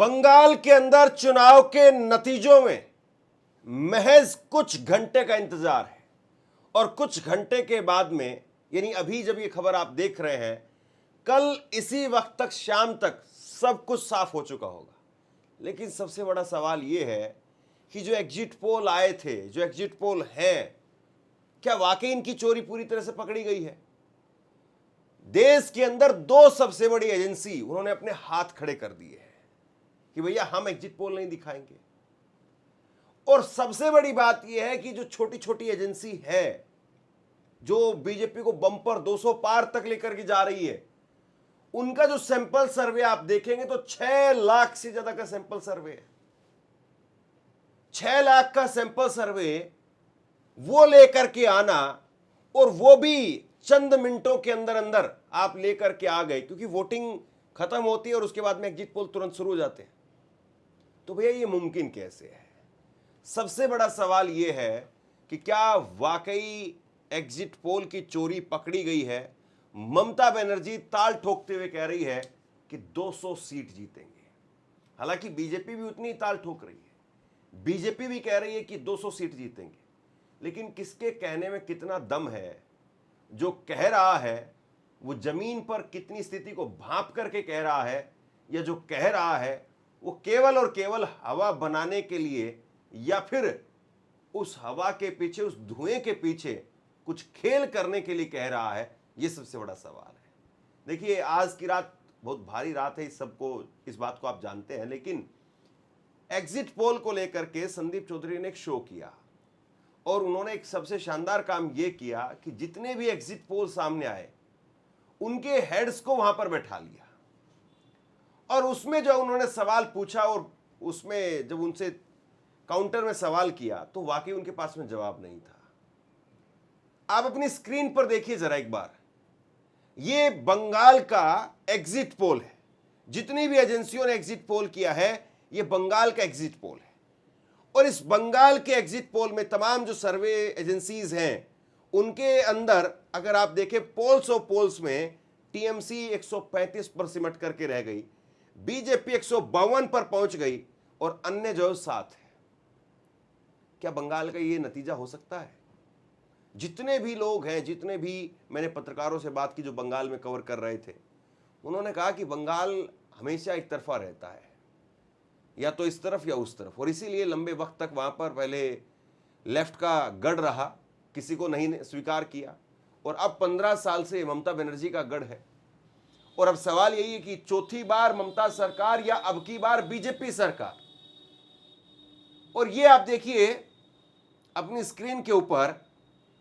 बंगाल के अंदर चुनाव के नतीजों में महज कुछ घंटे का इंतजार है और कुछ घंटे के बाद में, यानी अभी जब ये खबर आप देख रहे हैं, कल इसी वक्त तक, शाम तक सब कुछ साफ हो चुका होगा। लेकिन सबसे बड़ा सवाल ये है कि जो एग्जिट पोल आए थे, जो एग्जिट पोल हैं, क्या वाकई इनकी चोरी पूरी तरह से पकड़ी गई है? देश के अंदर दो सबसे बड़ी एजेंसी उन्होंने अपने हाथ खड़े कर दिए हैं कि भैया हम एग्जिट पोल नहीं दिखाएंगे। और सबसे बड़ी बात यह है कि जो छोटी छोटी एजेंसी है, जो बीजेपी को बम्पर 200 पार तक लेकर के जा रही है, उनका जो सैंपल सर्वे आप देखेंगे तो 6 लाख से ज्यादा का सैंपल सर्वे है। 6 लाख का सैंपल सर्वे वो लेकर के आना, और वो भी चंद मिनटों के अंदर अंदर आप लेकर के आ गए, क्योंकि वोटिंग खत्म होती है और उसके बाद में एग्जिट पोल तुरंत शुरू हो जाते हैं। तो भैया ये मुमकिन कैसे है? सबसे बड़ा सवाल यह है कि क्या वाकई एग्जिट पोल की चोरी पकड़ी गई है? ममता बनर्जी ताल ठोकते हुए कह रही है कि 200 सीट जीतेंगे। हालांकि बीजेपी भी उतनी ताल ठोक रही है, बीजेपी भी कह रही है कि 200 सीट जीतेंगे। लेकिन किसके कहने में कितना दम है? जो कह रहा है वो जमीन पर कितनी स्थिति को भांप करके कह रहा है, या जो कह रहा है वो केवल और केवल हवा बनाने के लिए, या फिर उस हवा के पीछे, उस धुएं के पीछे कुछ खेल करने के लिए कह रहा है? ये सबसे बड़ा सवाल है। देखिए, आज की रात बहुत भारी रात है, इस बात को आप जानते हैं। लेकिन एग्जिट पोल को लेकर के संदीप चौधरी ने एक शो किया और उन्होंने एक सबसे शानदार काम यह किया कि जितने भी एग्जिट पोल सामने आए उनके हेड्स को वहां पर बैठा लिया, और उसमें जो उन्होंने सवाल पूछा और उसमें जब उनसे काउंटर में सवाल किया तो वाकई उनके पास में जवाब नहीं था। आप अपनी स्क्रीन पर देखिए जरा एक बार, ये बंगाल का एग्जिट पोल है। जितनी भी एजेंसियों ने एग्जिट पोल किया है, ये बंगाल का एग्जिट पोल है। और इस बंगाल के एग्जिट पोल में तमाम जो सर्वे एजेंसीज हैं, उनके अंदर अगर आप देखें, पोल्स ऑफ पोल्स में टीएमसी 135 पर सिमट करके रह गई, बीजेपी 152 पर पहुंच गई, और अन्य जो 7 है। क्या बंगाल का ये नतीजा हो सकता है? जितने भी लोग हैं, जितने भी मैंने पत्रकारों से बात की जो बंगाल में कवर कर रहे थे, उन्होंने कहा कि बंगाल हमेशा एक तरफा रहता है, या तो इस तरफ या उस तरफ, और इसीलिए लंबे वक्त तक वहां पर पहले लेफ्ट का गढ़ रहा, किसी को नहीं स्वीकार किया, और अब 15 साल से ममता बनर्जी का गढ़ है। और अब सवाल यही है कि चौथी बार ममता सरकार या अब की बार बीजेपी सरकार। और ये आप देखिए अपनी स्क्रीन के ऊपर,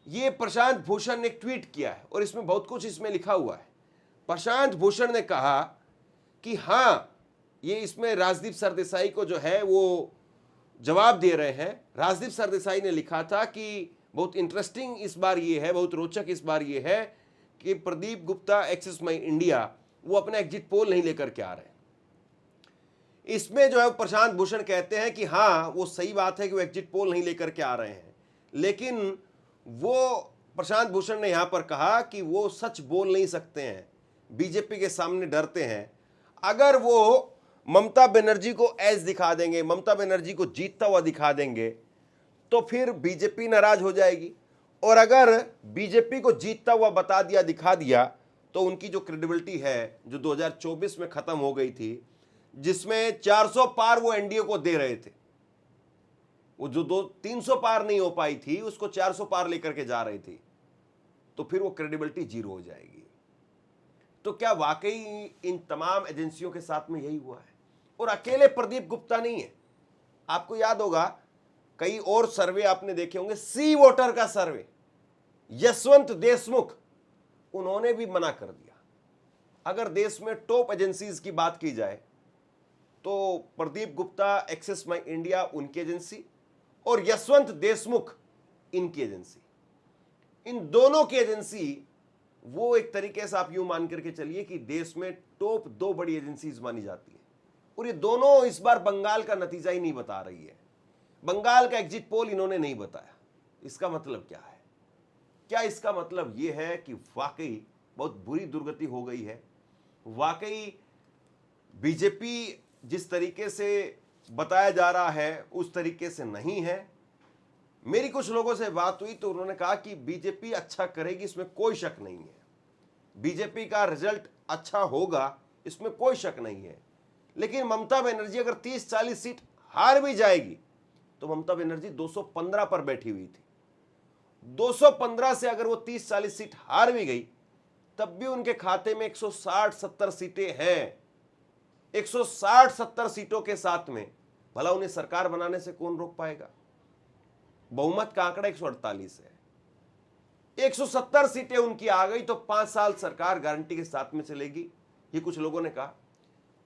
ये प्रशांत भूषण ने एक ट्वीट किया है और इसमें बहुत कुछ इसमें लिखा हुआ है। प्रशांत भूषण ने कहा कि हाँ, ये इसमें राजदीप सरदेसाई को जो है वो जवाब दे रहे हैं। राजदीप सरदेसाई ने लिखा था कि बहुत इंटरेस्टिंग इस बार ये है, बहुत रोचक इस बार ये है कि प्रदीप गुप्ता एक्सेस माई इंडिया वो अपना एग्जिट पोल नहीं लेकर के आ रहे हैं। इसमें जो है प्रशांत भूषण कहते हैं कि हाँ, वो सही बात है कि वो एग्जिट पोल नहीं लेकर के आ रहे हैं, लेकिन वो प्रशांत भूषण ने यहां पर कहा कि वो सच बोल नहीं सकते हैं, बीजेपी के सामने डरते हैं। अगर वो ममता बनर्जी को एज दिखा देंगे, ममता बनर्जी को जीतता हुआ दिखा देंगे, तो फिर बीजेपी नाराज हो जाएगी, और अगर बीजेपी को जीतता हुआ बता दिया, दिखा दिया, तो उनकी जो क्रेडिबिलिटी है, जो 2024 में खत्म हो गई थी, जिसमें 400 पार वो एनडीए को दे रहे थे, वो जो 300 पार नहीं हो पाई थी, उसको 400 पार लेकर के जा रही थी, तो फिर वो क्रेडिबिलिटी जीरो हो जाएगी। तो क्या वाकई इन तमाम एजेंसियों के साथ में यही हुआ है? और अकेले प्रदीप गुप्ता नहीं है, आपको याद होगा कई और सर्वे आपने देखे होंगे। सी वोटर का सर्वे, यशवंत देशमुख, उन्होंने भी मना कर दिया। अगर देश में टॉप एजेंसीज की बात की जाए तो प्रदीप गुप्ता एक्सेस माई इंडिया उनकी एजेंसी, और यशवंत देशमुख इनकी एजेंसी, इन दोनों की एजेंसी, वो एक तरीके से आप यूं मान करके चलिए कि देश में टॉप 2 बड़ी एजेंसीज मानी जाती है। और ये दोनों इस बार बंगाल का नतीजा ही नहीं बता रही है, बंगाल का एग्जिट पोल इन्होंने नहीं बताया। इसका मतलब क्या है? क्या इसका मतलब यह है कि वाकई बहुत बुरी दुर्गति हो गई है? वाकई बीजेपी जिस तरीके से बताया जा रहा है उस तरीके से नहीं है। मेरी कुछ लोगों से बात हुई तो उन्होंने कहा कि बीजेपी अच्छा करेगी, इसमें कोई शक नहीं है, बीजेपी का रिजल्ट अच्छा होगा, इसमें कोई शक नहीं है। लेकिन ममता बनर्जी अगर 30-40 सीट हार भी जाएगी तो ममता बनर्जी 215 पर बैठी हुई थी। 215 से अगर वो 30-40 सीट हार भी गई तब भी उनके खाते में 160-70 सीटें हैं। 160-70 सीटों के साथ में भला उन्हें सरकार बनाने से कौन रोक पाएगा? बहुमत का आंकड़ा 148 है। 170 सीटें उनकी आ गई तो 5 साल सरकार गारंटी के साथ में चलेगी, ये कुछ लोगों ने कहा।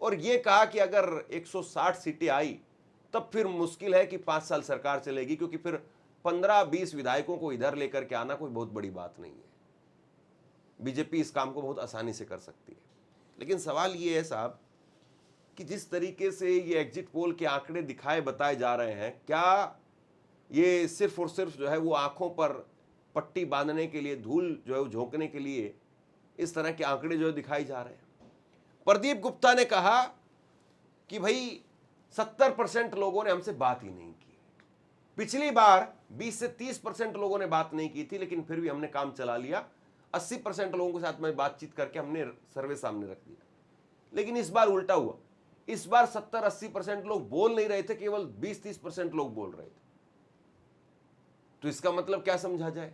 और ये कहा कि अगर 160 सीटें आई तब फिर मुश्किल है कि 5 साल सरकार चलेगी, क्योंकि फिर 15-20 विधायकों को इधर लेकर के आना कोई बहुत बड़ी बात नहीं है। बीजेपी इस काम को बहुत आसानी से कर सकती है। लेकिन सवाल ये है साहब कि जिस तरीके से ये एग्जिट पोल के आंकड़े दिखाए बताए जा रहे हैं, क्या ये सिर्फ और सिर्फ जो है वो आंखों पर पट्टी बांधने के लिए, धूल जो है वो झोंकने के लिए इस तरह के आंकड़े जो है दिखाए जा रहे हैं? प्रदीप गुप्ता ने कहा कि भाई 70% लोगों ने हमसे बात ही नहीं की। पिछली बार 20 से 30% लोगों ने बात नहीं की थी, लेकिन फिर भी हमने काम चला लिया। 80% लोगों के साथ में बातचीत करके हमने सर्वे सामने रख दिया। लेकिन इस बार उल्टा हुआ, इस बार 70-80% लोग बोल नहीं रहे थे, केवल 20-30% लोग बोल रहे थे। तो इसका मतलब क्या समझा जाए?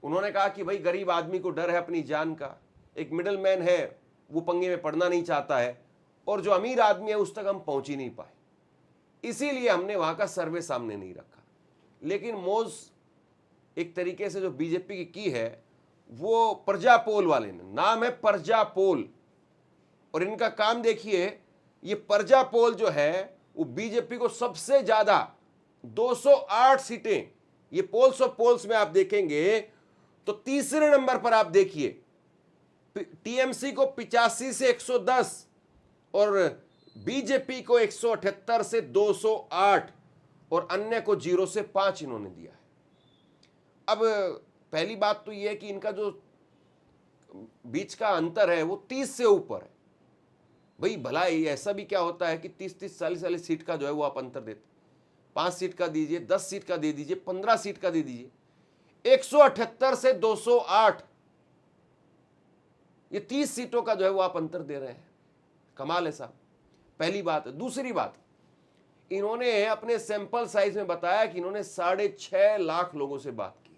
उन्होंने कहा कि भाई गरीब आदमी को डर है अपनी जान का, एक मिडिल मैन है वो पंगे में पड़ना नहीं चाहता है, और जो अमीर आदमी है उस तक हम पहुंच ही नहीं पाए, इसीलिए हमने वहां का सर्वे सामने नहीं रखा। लेकिन मौज एक तरीके से जो बीजेपी की है वो प्रजा पोल वाले ने, नाम है प्रजा पोल, और इनका काम देखिए, ये प्रजा पोल जो है वो बीजेपी को सबसे ज्यादा 208 सीटें, ये पोल्स ऑफ पोल्स में आप देखेंगे तो तीसरे नंबर पर आप देखिए, टीएमसी को 85 से 110 और बीजेपी को 178 से 208 और अन्य को 0 से 5 इन्होंने दिया है। अब पहली बात तो यह है कि इनका जो बीच का अंतर है वो 30 से ऊपर है। भाई भला ऐसा भी क्या होता है कि 30-30, 40-40 सीट का जो है वो आप अंतर देते, 5 सीट का दीजिए, 10 सीट का दे दीजिए, 15 सीट का दे दीजिए, 178 से 208, ये 30 सीटों का जो है वो आप अंतर दे रहे हैं। कमाल है साहब, पहली बात। दूसरी बात, इन्होंने अपने सैंपल साइज में बताया कि इन्होंने 6.5 लाख लोगों से बात की।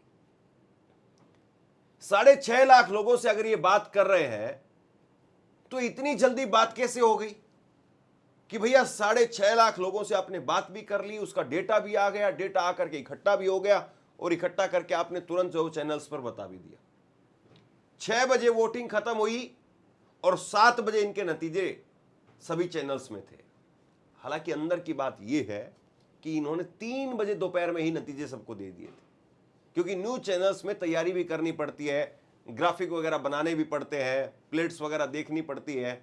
6.5 लाख लोगों से अगर ये बात कर रहे हैं तो इतनी जल्दी बात कैसे हो गई कि भैया 6.5 लाख लोगों से आपने बात भी कर ली, उसका डेटा भी आ गया, डेटा आकर के इकट्ठा भी हो गया, और इकट्ठा करके आपने तुरंत जो चैनल्स पर बता भी दिया। 6 बजे वोटिंग खत्म हुई और 7 बजे इनके नतीजे सभी चैनल्स में थे। हालांकि अंदर की बात यह है कि इन्होंने 3 बजे दोपहर में ही नतीजे सबको दे दिए थे, क्योंकि न्यूज चैनल्स में तैयारी भी करनी पड़ती है, ग्राफिक वगैरह बनाने भी पड़ते हैं, प्लेट्स वगैरह देखनी पड़ती है।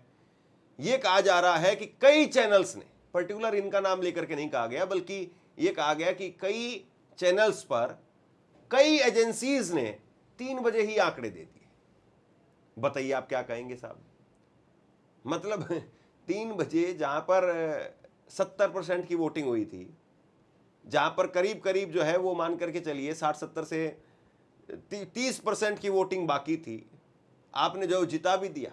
यह कहा जा रहा है कि कई चैनल्स ने, पर्टिकुलर इनका नाम लेकर के नहीं कहा गया, बल्कि यह कहा गया कि कई चैनल्स पर कई एजेंसीज ने 3 बजे ही आंकड़े दे दिए। बताइए आप क्या कहेंगे साहब? मतलब 3 बजे जहां पर 70% की वोटिंग हुई थी, जहां पर करीब करीब जो है वो मान करके चलिए 60-70 से 30% की वोटिंग बाकी थी, आपने जो जिता भी दिया।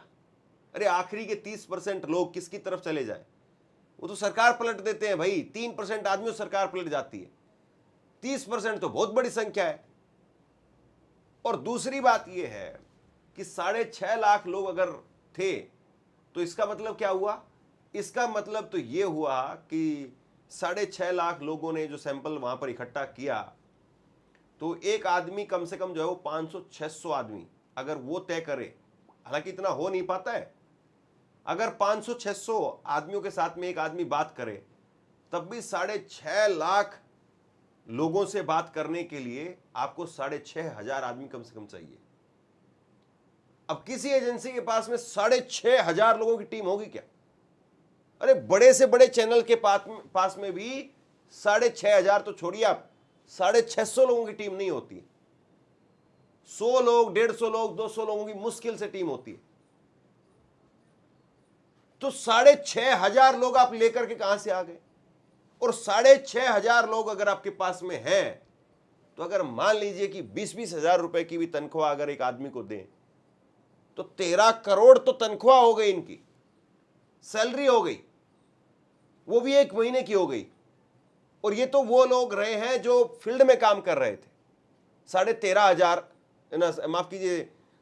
अरे आखिरी के 30% लोग किसकी तरफ चले जाए? वो तो सरकार पलट देते हैं भाई। 3% आदमियों सरकार पलट जाती है, 30% तो बहुत बड़ी संख्या है। और दूसरी बात यह है कि 6.5 लाख लोग अगर थे तो इसका मतलब क्या हुआ? इसका मतलब तो यह हुआ कि 6.5 लाख लोगों ने जो सैंपल वहां पर इकट्ठा किया, तो एक आदमी कम से कम जो है वो 500-600 आदमी अगर वो तय करे, हालांकि इतना हो नहीं पाता है, अगर 500-600 आदमियों के साथ में एक आदमी बात करे, तब भी 6.5 लाख लोगों से बात करने के लिए आपको 6,500 आदमी कम से कम चाहिए। अब किसी एजेंसी के पास में 6,500 लोगों की टीम होगी क्या? अरे बड़े से बड़े चैनल के पास में भी 6,500 तो छोड़िए आप, 650 लोगों की टीम नहीं होती। 100 लोग, 150 लोग, 200 लोगों की मुश्किल से टीम होती है। तो 6,500 लोग आप लेकर के कहां से आ गए? और 6,500 लोग अगर आपके पास में हैं, तो अगर मान लीजिए कि 20-20 हजार रुपए की भी तनख्वाह अगर एक आदमी को दें, तो 13 करोड़ तो तनख्वाह हो गई, इनकी सैलरी हो गई, वो भी 1 महीने की हो गई। और ये तो वो लोग रहे हैं जो फील्ड में काम कर रहे थे। 13,500 माफ कीजिए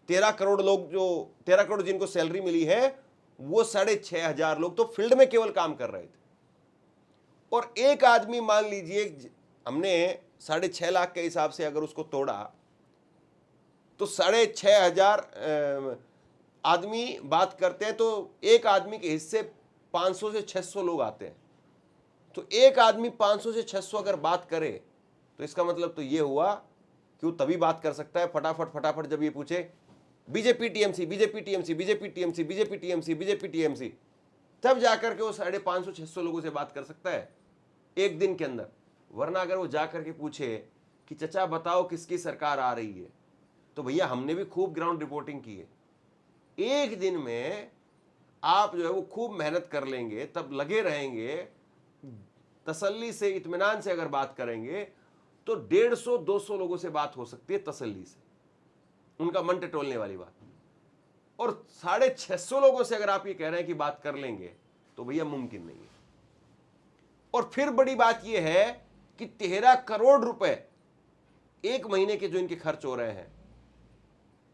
13 करोड़ लोग, जो 13 करोड़ जिनको सैलरी मिली है, वो 6,500 लोग तो फील्ड में केवल काम कर रहे थे। और एक आदमी मान लीजिए, हमने 6.5 लाख के हिसाब से अगर उसको तोड़ा, तो 6,500 आदमी बात करते हैं, तो एक आदमी के हिस्से 500 से 600 लोग आते हैं। तो एक आदमी 500 से 600 अगर बात करे, तो इसका मतलब तो ये हुआ कि वो तभी बात कर सकता है फटाफट जब ये पूछे BJP TMC BJP TMC BJP TMC BJP TMC BJP TMC, तब जाकर के वो 550-600 लोगों से बात कर सकता है एक दिन के अंदर। वरना अगर वो जाकर के पूछे कि चचा बताओ किसकी सरकार आ रही है, तो भैया हमने भी खूब ग्राउंड रिपोर्टिंग की है, एक दिन में आप जो है वो खूब मेहनत कर लेंगे, तब लगे रहेंगे, तसल्ली से इत्मीनान से अगर बात करेंगे, तो 150-200 लोगों से बात हो सकती है तसल्ली से, उनका मन टटोलने वाली बात। और 650 लोगों से अगर आप ये कह रहे हैं कि बात कर लेंगे, तो भैया मुमकिन नहीं है। और फिर बड़ी बात यह है कि 13 करोड़ रुपए एक महीने के जो इनके खर्च हो रहे हैं,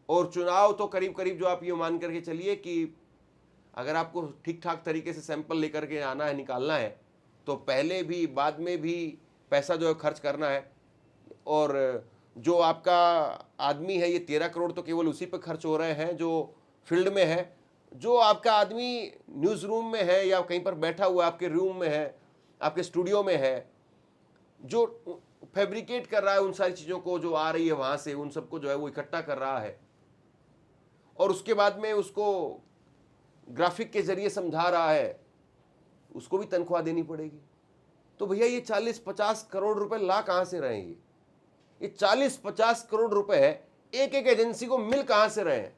और चुनाव तो करीब करीब जो आप ये मान करके चलिए कि अगर आपको ठीक ठाक तरीके से सैंपल लेकर के आना है, निकालना है, तो पहले भी बाद में भी पैसा जो है खर्च करना है। और जो आपका आदमी है, ये 13 करोड़ तो केवल उसी पे खर्च हो रहे हैं जो फील्ड में है। जो आपका आदमी न्यूज़ रूम में है या कहीं पर बैठा हुआ आपके रूम में है, आपके स्टूडियो में है, जो फैब्रिकेट कर रहा है उन सारी चीज़ों को जो आ रही है वहाँ से, उन सबको जो है वो इकट्ठा कर रहा है, और उसके बाद में उसको ग्राफिक के जरिए समझा रहा है, उसको भी तनख्वाह देनी पड़ेगी। तो भैया ये 40-50 करोड़ रुपए ला कहाँ से रहे हैं? ये 40-50 करोड़ रुपए एक एक एजेंसी को मिल कहां से रहे हैं?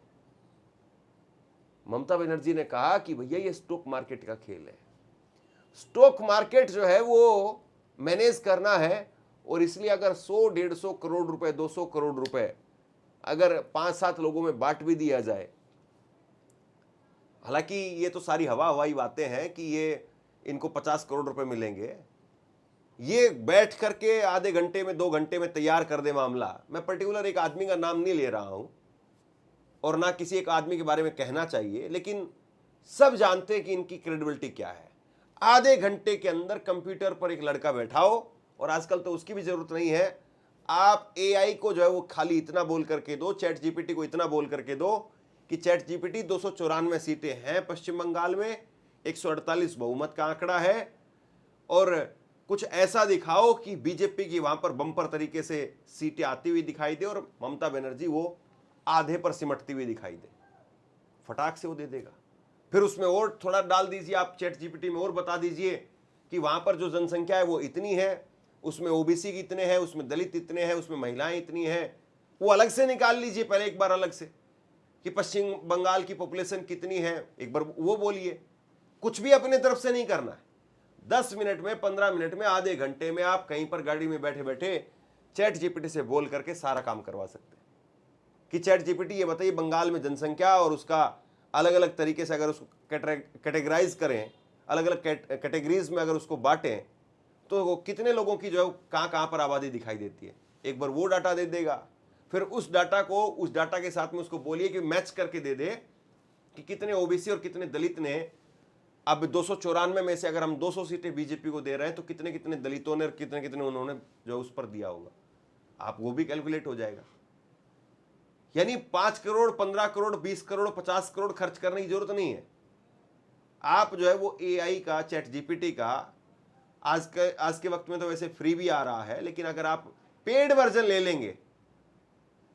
ममता बनर्जी ने कहा कि भैया ये स्टॉक मार्केट का खेल है, स्टॉक मार्केट जो है वो मैनेज करना है, और इसलिए अगर 100-150 करोड़ रुपए, 200 करोड़ रुपए अगर 5-7 लोगों में बांट भी दिया जाए, हालांकि ये तो सारी हवाई बातें हैं कि ये इनको 50 करोड़ रुपए मिलेंगे, ये बैठ करके आधे घंटे में 2 घंटे में तैयार कर दे मामला। मैं पर्टिकुलर एक आदमी का नाम नहीं ले रहा हूं, और ना किसी एक आदमी के बारे में कहना चाहिए, लेकिन सब जानते हैं कि इनकी क्रेडिबिलिटी क्या है। आधे घंटे के अंदर कंप्यूटर पर एक लड़का बैठाओ, और आजकल तो उसकी भी जरूरत नहीं है, आप एआई को जो है वो खाली इतना बोल करके दो, चैट जीपीटी को इतना बोल करके दो कि चैट जीपीटी 294 सीटें हैं पश्चिम बंगाल में, 148 बहुमत का आंकड़ा है, और कुछ ऐसा दिखाओ कि बीजेपी की वहां पर बम्पर तरीके से सीटें आती हुई दिखाई दे, और ममता बनर्जी वो आधे पर सिमटती हुई दिखाई दे, फटाक से वो दे देगा। फिर उसमें और थोड़ा डाल दीजिए आप चैट जीपीटी में, और बता दीजिए कि वहां पर जो जनसंख्या है वो इतनी है, उसमें ओबीसी की इतने हैं, उसमें दलित इतने हैं, उसमें महिलाएं इतनी हैं, वो अलग से निकाल लीजिए पहले एक बार अलग से कि पश्चिम बंगाल की पॉपुलेशन कितनी है, एक बार वो बोलिए। कुछ भी अपने तरफ से नहीं करना है। 10 मिनट में, 15 मिनट में, आधे घंटे में आप कहीं पर गाड़ी में बैठे बैठे चैट जीपीटी से बोल करके सारा काम करवा सकते हैं कि चैट जीपीटी ये बताइए बंगाल में जनसंख्या और उसका अलग अलग तरीके से अगर उसको कैटेगराइज करें, अलग अलग कैटेगरीज में अगर उसको बांटें, तो वो कितने लोगों की जो है कहाँ कहाँ पर आबादी दिखाई देती है, एक बार वो डाटा दे देगा। फिर उस डाटा को, उस डाटा के साथ में उसको बोलिए कि मैच करके दे दे कि कितने ओबीसी और कितने दलित ने, अब 294 में से अगर हम 200 सीटें बीजेपी को दे रहे हैं, तो कितने कितने दलितों ने और कितने कितने उन्होंने जो उस पर दिया होगा, आप वो भी कैलकुलेट हो जाएगा। यानी 5 करोड़, 15 करोड़, 20 करोड़, 50 करोड़ खर्च करने की जरूरत नहीं है। आप जो है वो एआई का, चैट जीपीटी का, आज के वक्त में तो वैसे फ्री भी आ रहा है, लेकिन अगर आप पेड वर्जन ले लेंगे,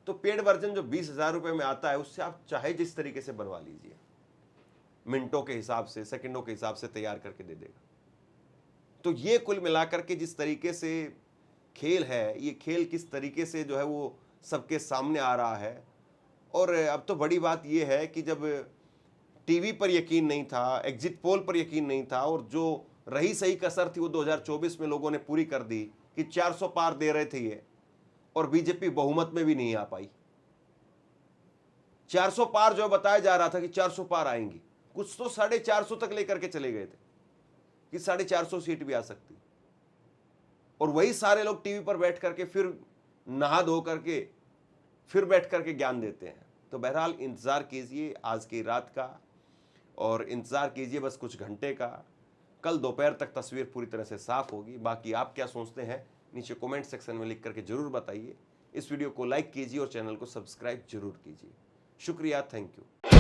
तो पेड वर्जन जो 20,000 रुपए में आता है, उससे आप चाहे जिस तरीके से बनवा लीजिए, मिनटों के हिसाब से, सेकंडों के हिसाब से तैयार करके दे देगा। तो ये कुल मिलाकर के जिस तरीके से खेल है, ये खेल किस तरीके से जो है वो सबके सामने आ रहा है। और अब तो बड़ी बात ये है कि जब टीवी पर यकीन नहीं था, एग्जिट पोल पर यकीन नहीं था, और जो रही सही कसर थी वो 2024 में लोगों ने पूरी कर दी कि 400 पार दे रहे थे ये, और बीजेपी बहुमत में भी नहीं आ पाई। 400 पार जो बताया जा रहा था कि 400 पार आएंगी, कुछ तो 450 तक लेकर के चले गए थे कि 450 सीट भी आ सकती, और वही सारे लोग टीवी पर बैठ करके फिर नहा धो करके फिर बैठ करके ज्ञान देते हैं। तो बहरहाल इंतजार कीजिए आज की रात का, और इंतजार कीजिए बस कुछ घंटे का। कल दोपहर तक तस्वीर पूरी तरह से साफ होगी। बाकी आप क्या सोचते हैं नीचे कमेंट सेक्शन में लिख करके जरूर बताइए। इस वीडियो को लाइक कीजिए और चैनल को सब्सक्राइब जरूर कीजिए। शुक्रिया, थैंक यू।